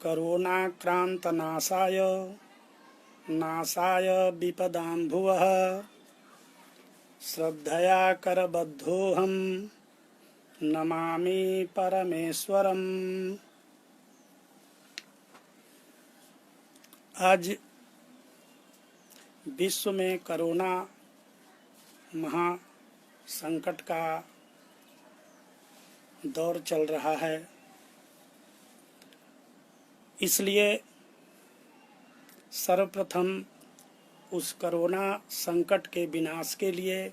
करुणाक्रांतनाशाय नाशाय विपदाम्भुवः श्रद्धया करबद्धोऽहं नमामि परमेश्वरम्। आज विश्व में कोरोना महासंकट का दौर चल रहा है, इसलिए सर्वप्रथम उस कोरोना संकट के विनाश के लिए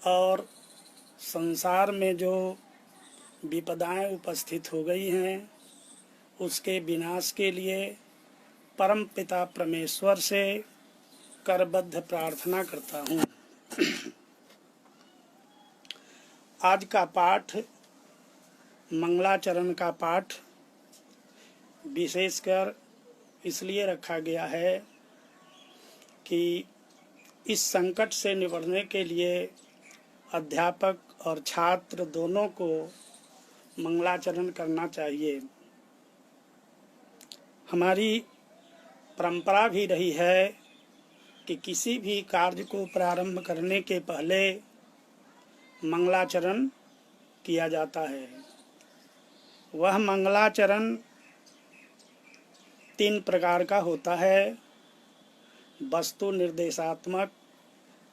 और संसार में जो विपदाएं उपस्थित हो गई हैं उसके विनाश के लिए परम पिता परमेश्वर से करबद्ध प्रार्थना करता हूँ। आज का पाठ मंगलाचरण का पाठ विशेषकर इसलिए रखा गया है कि इस संकट से निपटने के लिए अध्यापक और छात्र दोनों को मंगलाचरण करना चाहिए। हमारी परंपरा भी रही है कि किसी भी कार्य को प्रारंभ करने के पहले मंगलाचरण किया जाता है। वह मंगलाचरण 3 प्रकार का होता है: वस्तु निर्देशात्मक,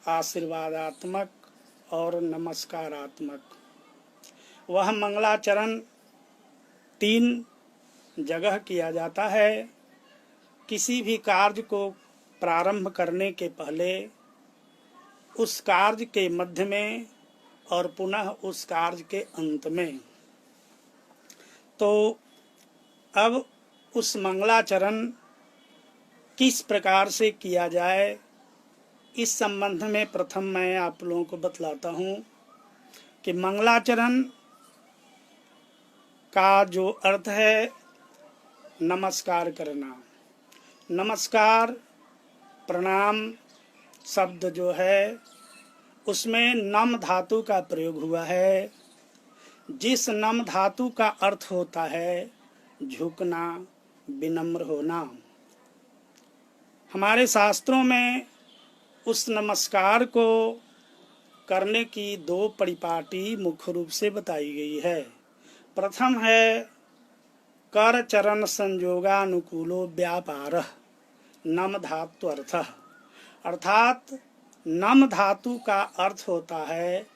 आशीर्वादात्मक और नमस्कारात्मक। वह मंगलाचरण 3 जगह किया जाता है। किसी भी कार्य को प्रारंभ करने के पहले, उस कार्य के मध्य में और पुनः उस कार्य के अंत में। तो अब उस मंगलाचरण किस प्रकार से किया जाए, इस संबंध में प्रथम मैं आप लोगों को बतलाता हूँ कि मंगलाचरण का जो अर्थ है नमस्कार करना। नमस्कार प्रणाम शब्द जो है उसमें नम धातु का प्रयोग हुआ है, जिस नम धातु का अर्थ होता है झुकना, विनम्र होना। हमारे शास्त्रों में उस नमस्कार को करने की 2 परिपाटी मुख्य रूप से बताई गई है। प्रथम है कर चरण संयोगानुकूलो व्यापारः नम धातु अर्थः, अर्थात नम धातु का अर्थ होता है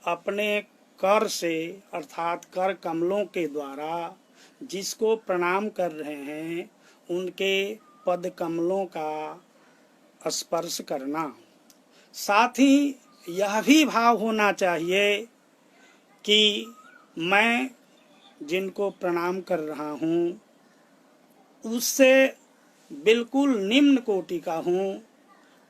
अपने कर से, अर्थात कर कमलों के द्वारा जिसको प्रणाम कर रहे हैं उनके पद कमलों का स्पर्श करना। साथ ही यह भी भाव होना चाहिए कि मैं जिनको प्रणाम कर रहा हूँ उससे बिल्कुल निम्न कोटि का हूँ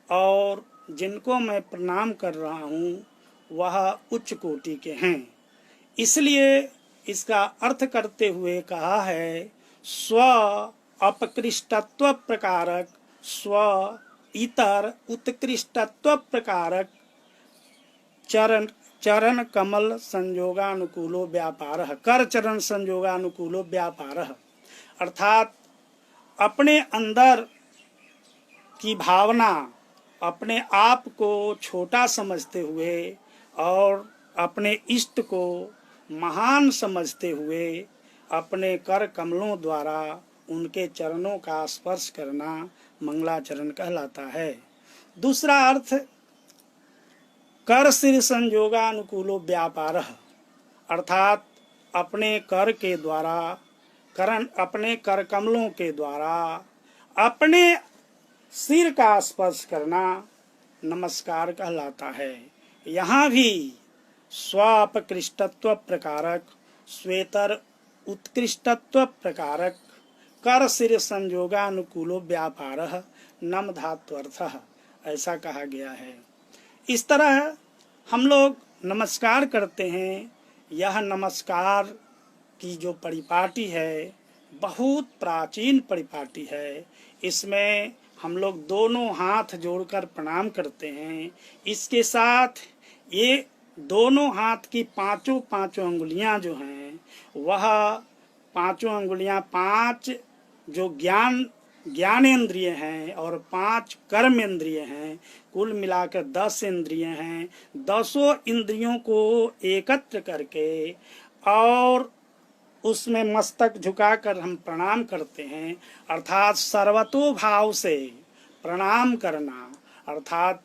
और जिनको मैं प्रणाम कर रहा हूँ वह उच्च कोटि के हैं। इसलिए इसका अर्थ करते हुए कहा है स्व अपकृष्टत्व प्रकारक, स्व इतर उत्कृष्टत्व प्रकारक चरण कमल संयोगानुकूलो व्यापारः, कर चरण संयोगानुकूलो व्यापारः, अर्थात अपने अंदर की भावना, अपने आप को छोटा समझते हुए और अपने इष्ट को महान समझते हुए अपने कर कमलों द्वारा उनके चरणों का स्पर्श करना मंगलाचरण कहलाता है। दूसरा अर्थ कर सिर संयोगानुकूलो व्यापारः, अर्थात अपने कर के द्वारा, अपने कर कमलों के द्वारा अपने सिर का स्पर्श करना नमस्कार कहलाता है। यहाँ भी स्वापकृष्टत्व प्रकारक, स्वेतर उत्कृष्टत्व प्रकारक कर सिर संयोगानुकूलो व्यापारः नम धात्वर्थः ऐसा कहा गया है। इस तरह हम लोग नमस्कार करते हैं। यह नमस्कार की जो परिपाटी है बहुत प्राचीन परिपाटी है। इसमें हम लोग दोनों हाथ जोड़कर प्रणाम करते हैं। इसके साथ ये दोनों हाथ की पांचों पांचों अंगुलियां जो हैं, वह पांचों अंगुलियां, पांच जो ज्ञानेंद्रिय हैं और पांच कर्म इंद्रिय हैं, कुल मिलाकर 10 इंद्रिय हैं। 10 इंद्रियों को एकत्र करके और उसमें मस्तक झुकाकर हम प्रणाम करते हैं। अर्थात सर्वतोभाव से प्रणाम करना, अर्थात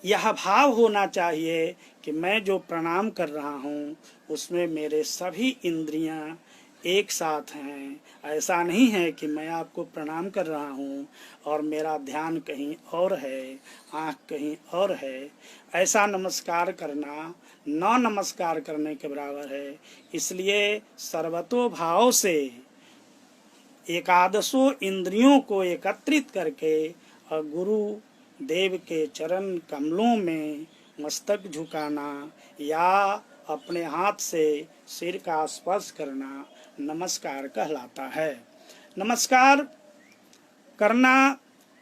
यह भाव होना चाहिए कि मैं जो प्रणाम कर रहा हूँ उसमें मेरे सभी इंद्रियां एक साथ हैं। ऐसा नहीं है कि मैं आपको प्रणाम कर रहा हूँ और मेरा ध्यान कहीं और है, आँख कहीं और है। ऐसा नमस्कार करना न नमस्कार करने के बराबर है। इसलिए सर्वतोभाव से एकादशों इंद्रियों को एकत्रित करके और गुरु देव के चरण कमलों में मस्तक झुकाना या अपने हाथ से सिर का स्पर्श करना नमस्कार कहलाता है। नमस्कार करना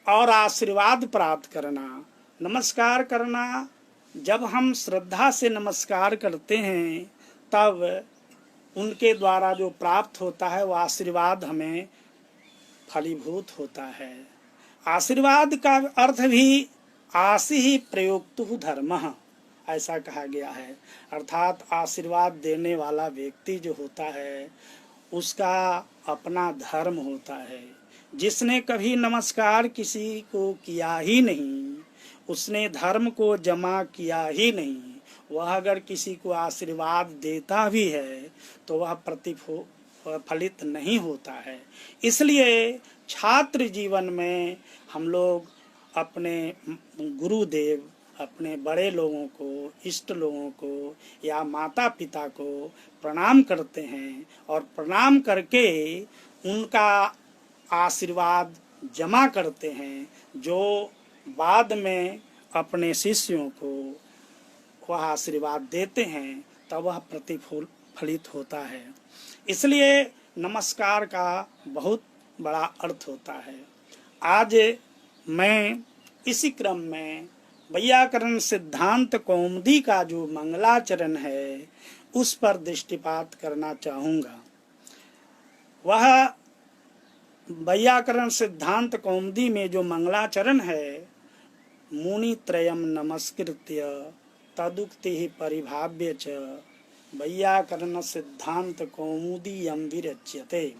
और आशीर्वाद प्राप्त करना। नमस्कार करना, जब हम श्रद्धा से नमस्कार करते हैं तब उनके द्वारा जो प्राप्त होता है वह आशीर्वाद हमें फलीभूत होता है। आशीर्वाद का अर्थ भी आशी ही प्रयोक्तु धर्मः, ऐसा कहा गया है। अर्थात आशीर्वाद देने वाला व्यक्ति जो होता है उसका अपना धर्म होता है। जिसने कभी नमस्कार किसी को किया ही नहीं, उसने धर्म को जमा किया ही नहीं, वह अगर किसी को आशीर्वाद देता भी है तो वह प्रतिफलित नहीं होता है। इसलिए छात्र जीवन में हम लोग अपने गुरुदेव, अपने बड़े लोगों को, इष्ट लोगों को या माता पिता को प्रणाम करते हैं और प्रणाम करके उनका आशीर्वाद जमा करते हैं, जो बाद में अपने शिष्यों को वह आशीर्वाद देते हैं, तब वह प्रतिफलित होता है। इसलिए नमस्कार का बहुत बड़ा अर्थ होता है। आज मैं इसी क्रम में वैयाकरण सिद्धांत कौमुदी का जो मंगलाचरण है उस पर दृष्टिपात करना चाहूँगा। वह वैयाकरण सिद्धांत कौमुदी में जो मंगलाचरण है, मुनि त्रयम नमस्कृत्य तदुक्ति परिभाव्य च वैयाकरण सिद्धांत कौमुदीयम विरच्यते।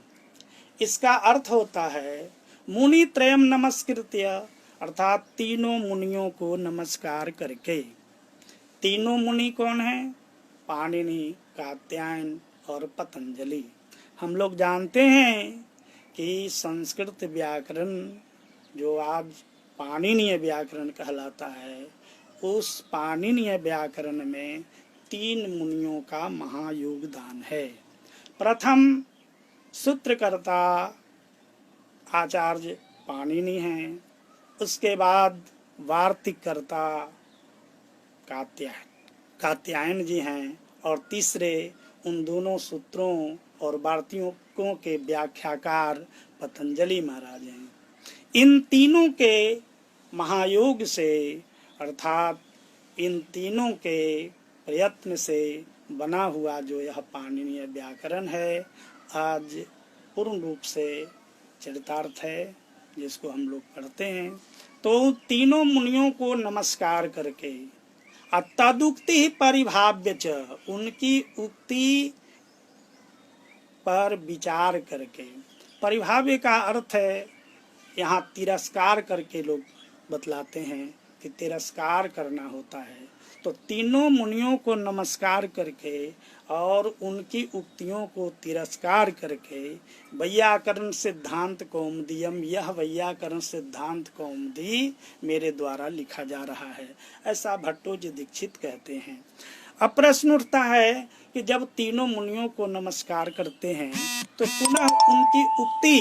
इसका अर्थ होता है मुनि त्रयम नमस्कृत्य, अर्थात तीनों मुनियों को नमस्कार करके। तीनों मुनि कौन हैं? पाणिनि, कात्यायन और पतंजलि। हम लोग जानते हैं कि संस्कृत व्याकरण जो आज पाणिनीय व्याकरण कहलाता है, उस पाणिनीय व्याकरण में 3 मुनियों का महायोगदान है। प्रथम सूत्रकर्ता आचार्य पाणिनि हैं, उसके बाद वार्तिककर्ता कात्यायन जी हैं और तीसरे उन दोनों सूत्रों और वार्तिकों के व्याख्याकार पतंजलि महाराज हैं। इन तीनों के महायोग से, अर्थात इन तीनों के प्रयत्न से बना हुआ जो यह पाणिनीय व्याकरण है, आज पूर्ण रूप से चरितार्थ है, जिसको हम लोग पढ़ते हैं। तो तीनों मुनियों को नमस्कार करके तदुक्ति परिभाव्य च, उनकी उक्ति पर विचार करके। परिभाव्य का अर्थ है यहाँ तिरस्कार करके लोग बतलाते हैं कि तिरस्कार करना होता है। तो तीनों मुनियों को नमस्कार करके और उनकी उक्तियों को तिरस्कार करके वैयाकरण सिद्धांत कौमुदीयम, यह वैयाकरण सिद्धांत कौमुदी मेरे द्वारा लिखा जा रहा है, ऐसा भट्टोजी दीक्षित कहते हैं। अब प्रश्न उठता है कि जब तीनों मुनियों को नमस्कार करते हैं तो पुनः उनकी उक्ति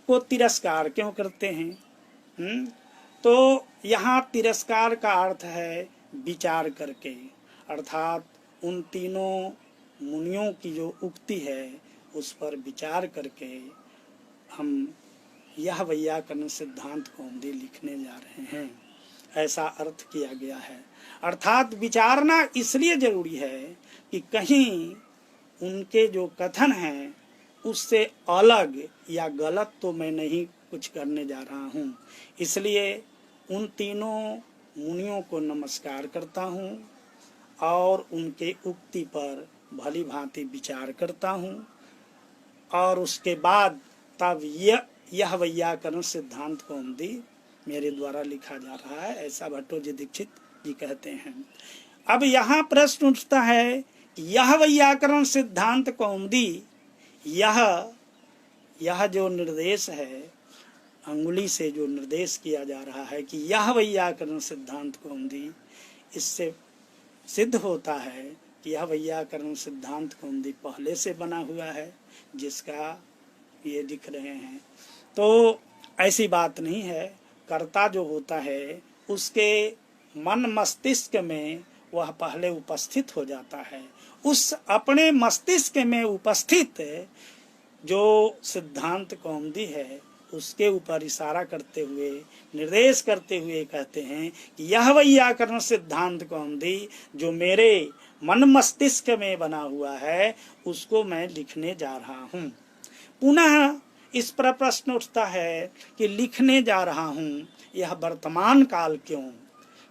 को तिरस्कार क्यों करते हैं? तो यहाँ तिरस्कार का अर्थ है विचार करके, अर्थात उन तीनों मुनियों की जो उक्ति है उस पर विचार करके हम यह वैयाकरण सिद्धांत कौमुदी लिखने जा रहे हैं, ऐसा अर्थ किया गया है। अर्थात विचारना इसलिए जरूरी है कि कहीं उनके जो कथन हैं उससे अलग या गलत तो मैं नहीं कुछ करने जा रहा हूँ। इसलिए उन तीनों मुनियों को नमस्कार करता हूँ और उनके उक्ति पर भली भांति विचार करता हूँ और उसके बाद तब यह वैयाकरण सिद्धांत कौमुदी मेरे द्वारा लिखा जा रहा है, ऐसा भट्टोजी दीक्षित जी कहते हैं। अब यहाँ प्रश्न उठता है कि यह वैयाकरण सिद्धांत कौमुदी, यह जो निर्देश है, अंगुली से जो निर्देश किया जा रहा है कि यह वैयाकरण सिद्धांत कौमुदी, इससे सिद्ध होता है कि यह वैयाकरण सिद्धांत कौमुदी पहले से बना हुआ है, जिसका ये दिख रहे हैं। तो ऐसी बात नहीं है। कर्ता जो होता है उसके मन मस्तिष्क में वह पहले उपस्थित हो जाता है। उस अपने मस्तिष्क में उपस्थित जो सिद्धांत कौमुदी है उसके ऊपर इशारा करते हुए, निर्देश करते हुए कहते हैं कि यह वैयाकरण सिद्धांत कौमुदी जो मेरे मन मस्तिष्क में बना हुआ है उसको मैं लिखने जा रहा हूँ। पुनः इस पर प्रश्न उठता है कि लिखने जा रहा हूँ यह वर्तमान काल क्यों?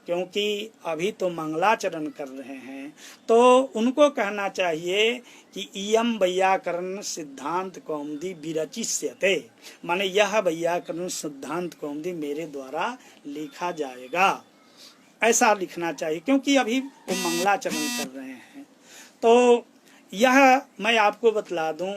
क्योंकि अभी तो मंगलाचरण कर रहे हैं, तो उनको कहना चाहिए कि इयम वैयाकरण सिद्धांत कौमुदी विरचिष्यते, माने यह वैयाकरण सिद्धांत कौमुदी मेरे द्वारा लिखा जाएगा, ऐसा लिखना चाहिए, क्योंकि अभी वो मंगलाचरण कर रहे हैं। तो यह मैं आपको बतला दूं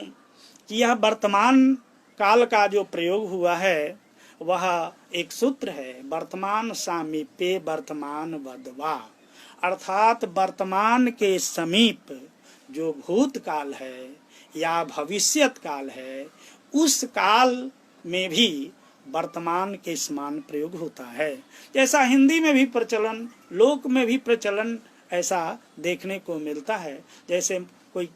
कि यह वर्तमान काल का जो प्रयोग हुआ है वह एक सूत्र है, वर्तमान सामीप्य वर्तमान वदवा, अर्थात वर्तमान के समीप जो भूतकाल है या भविष्यत काल है उस काल में भी वर्तमान के समान प्रयोग होता है। जैसा हिंदी में भी प्रचलन, लोक में भी प्रचलन ऐसा देखने को मिलता है। जैसे कोई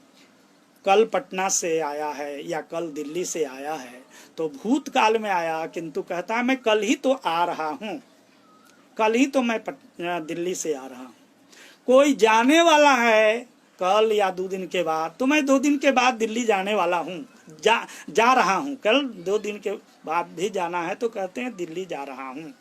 कल पटना से आया है या कल दिल्ली से आया है तो भूतकाल में आया, किंतु कहता है मैं कल ही तो आ रहा हूँ, कल ही तो मैं दिल्ली से आ रहा हूँ। कोई जाने वाला है कल या 2 दिन के बाद, तो मैं 2 दिन के बाद दिल्ली जाने वाला हूँ, जा रहा हूँ, कल 2 दिन के बाद भी जाना है तो कहते हैं दिल्ली जा रहा हूँ,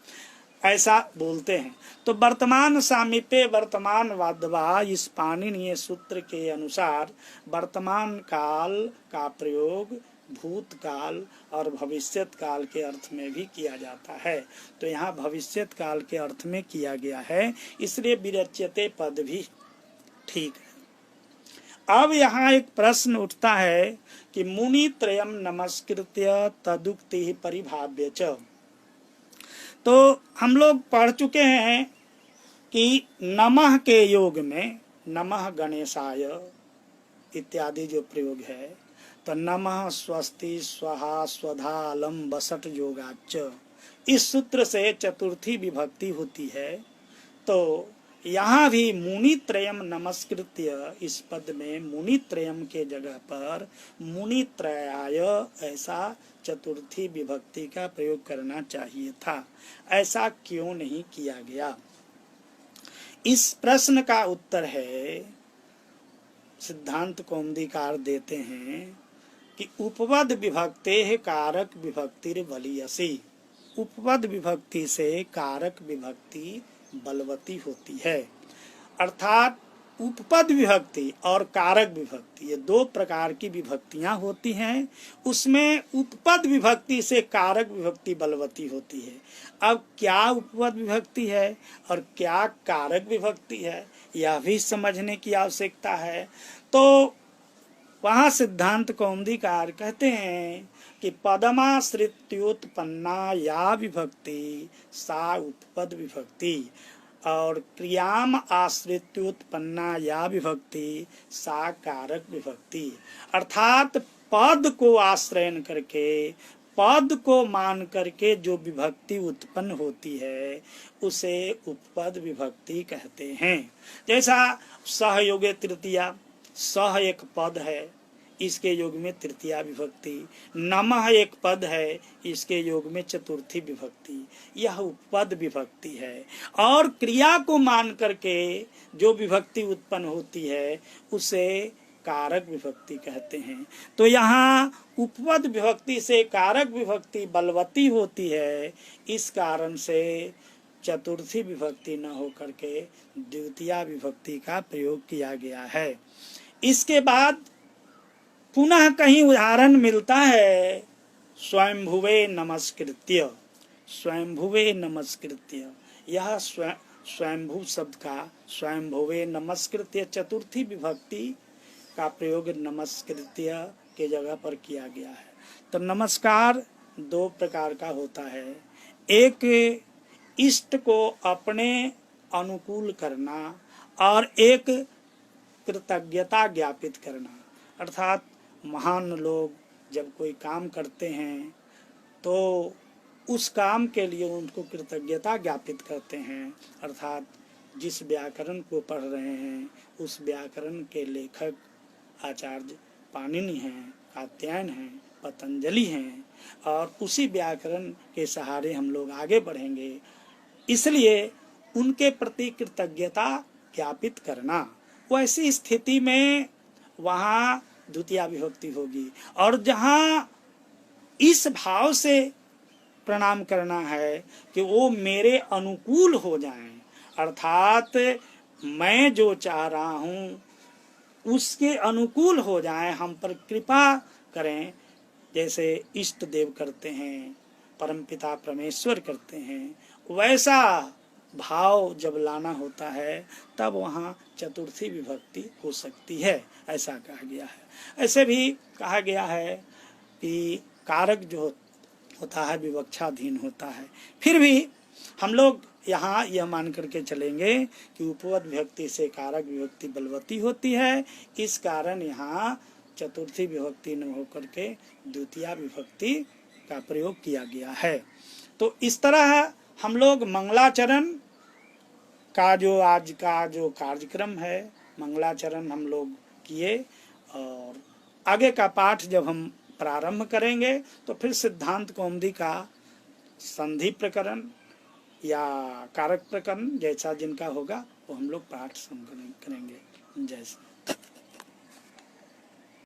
ऐसा बोलते हैं। तो वर्तमान सामीप्य वर्तमान वादवा, इस पाणिनीय सूत्र के अनुसार वर्तमान काल का प्रयोग भूतकाल और भविष्यत काल के अर्थ में भी किया जाता है। तो यहाँ भविष्यत काल के अर्थ में किया गया है, इसलिए विरच्यते पद भी ठीक है। अब यहाँ एक प्रश्न उठता है कि मुनि त्रयम नमस्कृत्य तदुक्ति परिभाव्य च। तो हम लोग पढ़ चुके हैं कि नमः के योग में नमः गणेशाय इत्यादि जो प्रयोग है, तो नमः स्वस्ति स्वाहा स्वधा अलम बसट योगाच, इस सूत्र से चतुर्थी विभक्ति होती है। तो यहाँ भी मुनि त्रयम नमस्कृत्य, इस पद में मुनि त्रयम के जगह पर मुनि त्रयाय ऐसा चतुर्थी विभक्ति का प्रयोग करना चाहिए था, ऐसा क्यों नहीं किया गया? इस प्रश्न का उत्तर है, सिद्धांत कौमुदीकार देते हैं कि उपपद विभक्ते कारक विभक्तिर बलियसी, उपपद विभक्ति से कारक विभक्ति बलवती होती है। अर्थात उपपद विभक्ति और कारक विभक्ति, ये 2 प्रकार की विभक्तियां होती हैं, उसमें उपपद विभक्ति से कारक विभक्ति बलवती होती है। अब क्या उपपद विभक्ति है और क्या कारक विभक्ति है, यह भी समझने की आवश्यकता है। तो वहाँ सिद्धांत कौमुदीकार कहते हैं कि पदमाश्रित्योत्पन्ना या विभक्ति सा उपपद विभक्ति और क्रियाम आश्रित्योत्पन्ना या विभक्ति सा कारक विभक्ति। अर्थात पद को आश्रयन करके, पद को मान करके जो विभक्ति उत्पन्न होती है उसे उपपद विभक्ति कहते हैं। जैसा सहयोगे तृतीया, सह एक पद है, इसके योग में तृतीया विभक्ति, नमः एक पद है, इसके योग में चतुर्थी विभक्ति, यह उपपद विभक्ति है। और क्रिया को मान करके जो विभक्ति उत्पन्न होती है उसे कारक विभक्ति कहते हैं। तो यहाँ उपपद विभक्ति से कारक विभक्ति बलवती होती है, इस कारण से चतुर्थी विभक्ति न होकर के द्वितीया विभक्ति का प्रयोग किया गया है। इसके बाद पुनः कहीं उदाहरण मिलता है स्वयंभुवे नमस्कृत्य, स्वयंभुवे नमस्कृत्य, यह स्वयंभू शब्द का स्वयंभुवे नमस्कृत्य चतुर्थी विभक्ति का प्रयोग नमस्कृत्य के जगह पर किया गया है। तो नमस्कार दो प्रकार का होता है, एक इष्ट को अपने अनुकूल करना और एक कृतज्ञता ज्ञापित करना। अर्थात महान लोग जब कोई काम करते हैं तो उस काम के लिए उनको कृतज्ञता ज्ञापित करते हैं। अर्थात जिस व्याकरण को पढ़ रहे हैं उस व्याकरण के लेखक आचार्य पाणिनि हैं, कात्यायन हैं, पतंजलि हैं, और उसी व्याकरण के सहारे हम लोग आगे बढ़ेंगे, इसलिए उनके प्रति कृतज्ञता ज्ञापित करना। वैसी स्थिति में वहाँ द्वितीया विभक्ति होगी। और जहाँ इस भाव से प्रणाम करना है कि वो मेरे अनुकूल हो जाएं, अर्थात मैं जो चाह रहा हूँ उसके अनुकूल हो जाएं, हम पर कृपा करें, जैसे इष्ट देव करते हैं, परमपिता परमेश्वर करते हैं, वैसा भाव जब लाना होता है तब वहाँ चतुर्थी विभक्ति हो सकती है, ऐसा कहा गया है। ऐसे भी कहा गया है कि कारक जो होता है विवक्षाधीन होता है। फिर भी हम लोग यहाँ यह मान करके चलेंगे कि उपपद विभक्ति से कारक विभक्ति बलवती होती है, इस कारण यहाँ चतुर्थी विभक्ति न होकर के द्वितीया विभक्ति का प्रयोग किया गया है। तो इस तरह हम लोग मंगलाचरण का जो आज का जो कार्यक्रम है, मंगलाचरण हम लोग किए, और आगे का पाठ जब हम प्रारंभ करेंगे तो फिर सिद्धांत कौमुदी का संधि प्रकरण या कारक प्रकरण जैसा जिनका होगा वो हम लोग पाठ करेंगे। जय श्री